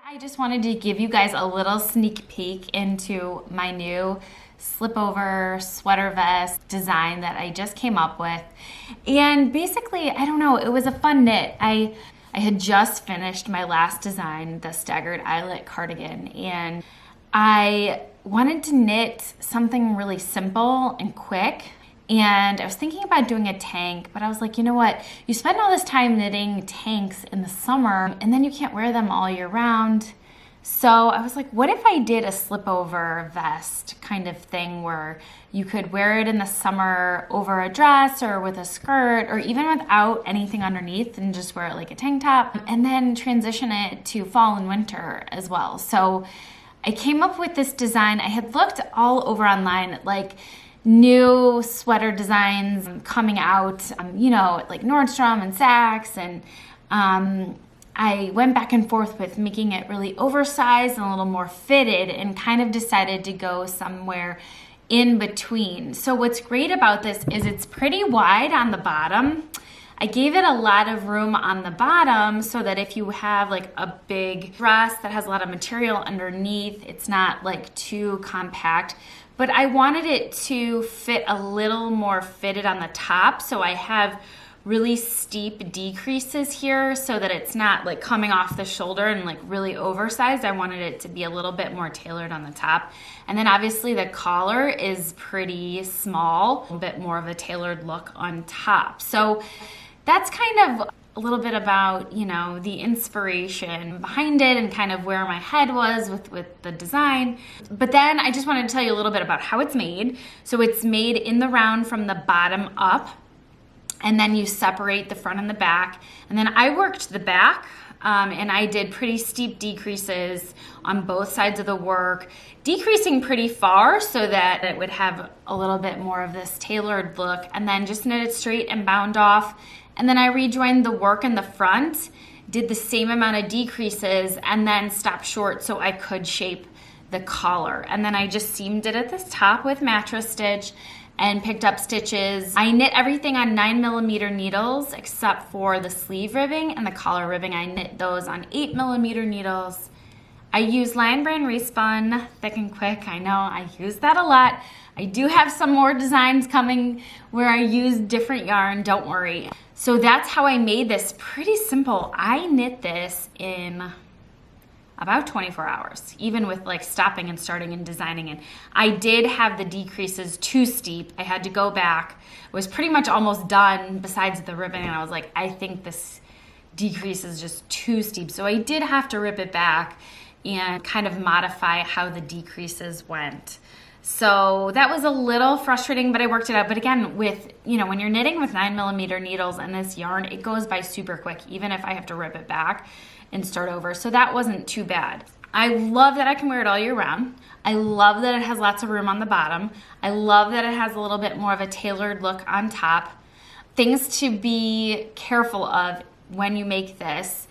I just wanted to give you guys a little sneak peek into my new Slipover sweater vest design that I just came up with. And basically, I don't know, it was a fun knit. I had just finished my last design, the staggered eyelet cardigan, and I wanted to knit something really simple and quick. And I was thinking about doing a tank, but I was like, you know what? You spend all this time knitting tanks in the summer and then you can't wear them all year round. So I was like, what if I did a slipover vest kind of thing where you could wear it in the summer over a dress or with a skirt or even without anything underneath and just wear it like a tank top and then transition it to fall and winter as well. So I came up with this design. I had looked all over online at like new sweater designs coming out, like Nordstrom and Saks, and I went back and forth with making it really oversized and a little more fitted and kind of decided to go somewhere in between. So what's great about this is it's pretty wide on the bottom. I gave it a lot of room on the bottom so that if you have like a big dress that has a lot of material underneath, it's not like too compact. But I wanted it to fit a little more fitted on the top, so I have really steep decreases here so that it's not like coming off the shoulder and like really oversized. I wanted it to be a little bit more tailored on the top. And then obviously the collar is pretty small, a bit more of a tailored look on top. So that's kind of a little bit about, the inspiration behind it and kind of where my head was with the design. But then I just wanted to tell you a little bit about how it's made. So it's made in the round from the bottom up, and then you separate the front and the back. And then I worked the back, and I did pretty steep decreases on both sides of the work, decreasing pretty far so that it would have a little bit more of this tailored look, and then just knit it straight and bound off. And then I rejoined the work in the front, did the same amount of decreases, and then stopped short so I could shape the collar. And then I just seamed it at the top with mattress stitch and picked up stitches. I knit everything on 9mm needles except for the sleeve ribbing and the collar ribbing. I knit those on 8mm needles. I use Lion Brand Respun Thick and Quick. I know I use that a lot. I do have some more designs coming where I use different yarn, don't worry. So that's how I made this. Pretty simple. I knit this in about 24 hours, even with like stopping and starting and designing it. I did have the decreases too steep. I had to go back. It was pretty much almost done besides the ribbon, and I was like, I think this decrease is just too steep. So I did have to rip it back and kind of modify how the decreases went. So that was a little frustrating, but I worked it out. But again, when you're knitting with 9mm needles and this yarn, it goes by super quick, even if I have to rip it back and start over. So that wasn't too bad. I love that I can wear it all year round. I love that it has lots of room on the bottom. I love that it has a little bit more of a tailored look on top. Things to be careful of when you make this.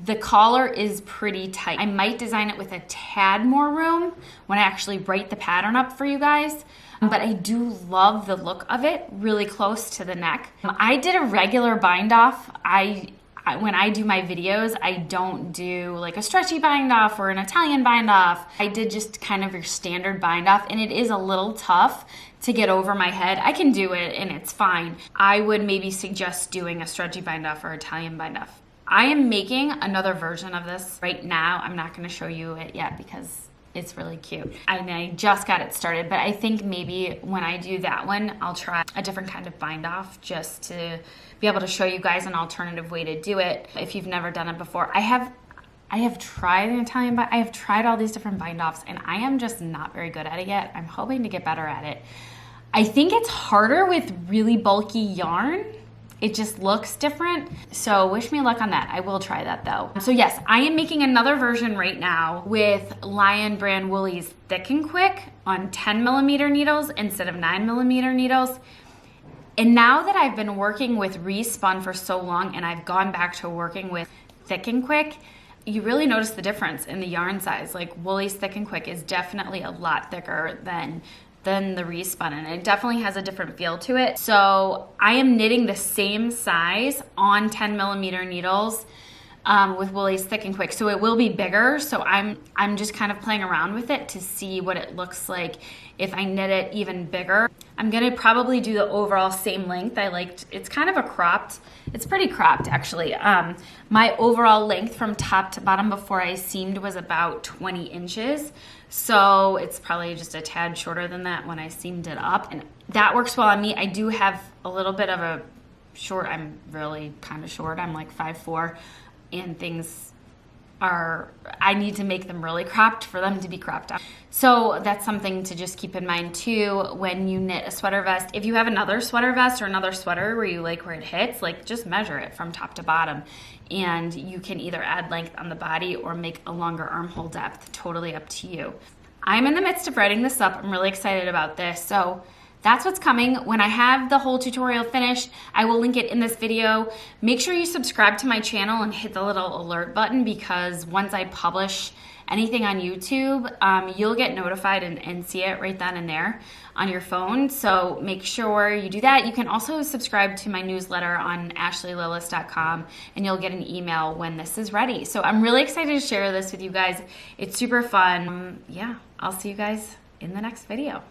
The collar is pretty tight. I might design it with a tad more room when I actually write the pattern up for you guys, but I do love the look of it really close to the neck. I did a regular bind off. When I do my videos, I don't do like a stretchy bind off or an Italian bind off. I did just kind of your standard bind off, and it is a little tough to get over my head. I can do it and it's fine. I would maybe suggest doing a stretchy bind off or Italian bind off. I am making another version of this right now. I'm not going to show you it yet because it's really cute. I just got it started, but I think maybe when I do that one, I'll try a different kind of bind off just to be able to show you guys an alternative way to do it if you've never done it before. I have tried an Italian bind. I have tried all these different bind offs, and I am just not very good at it yet. I'm hoping to get better at it. I think it's harder with really bulky yarn. It just looks different. So wish me luck on that. I will try that though. So yes, I am making another version right now with Lion Brand Woolies Thick and Quick on 10mm needles instead of 9mm needles. And now that I've been working with Respun for so long and I've gone back to working with Thick and Quick, you really notice the difference in the yarn size. Like Woolies Thick and Quick is definitely a lot thicker than the Respun, and it definitely has a different feel to it. So I am knitting the same size on 10mm needles with Woolies Thick and Quick. So it will be bigger. So I'm just kind of playing around with it to see what it looks like if I knit it even bigger. I'm gonna probably do the overall same length. It's kind of a cropped, it's pretty cropped actually. My overall length from top to bottom before I seamed was about 20 inches. So it's probably just a tad shorter than that when I seamed it up. And that works well on me. I do have a little bit of a short, I'm really kind of short. I'm like 5'4", and things I need to make them really cropped for them to be cropped up. So that's something to just keep in mind too when you knit a sweater vest. If you have another sweater vest or another sweater where you like where it hits, like just measure it from top to bottom. And you can either add length on the body or make a longer armhole depth, totally up to you. I'm in the midst of writing this up. I'm really excited about this. So that's what's coming. When I have the whole tutorial finished, I will link it in this video. Make sure you subscribe to my channel and hit the little alert button, because once I publish anything on YouTube, you'll get notified and see it right then and there on your phone. So make sure you do that. You can also subscribe to my newsletter on ashleylillis.com, and you'll get an email when this is ready. So I'm really excited to share this with you guys. It's super fun. Yeah, I'll see you guys in the next video.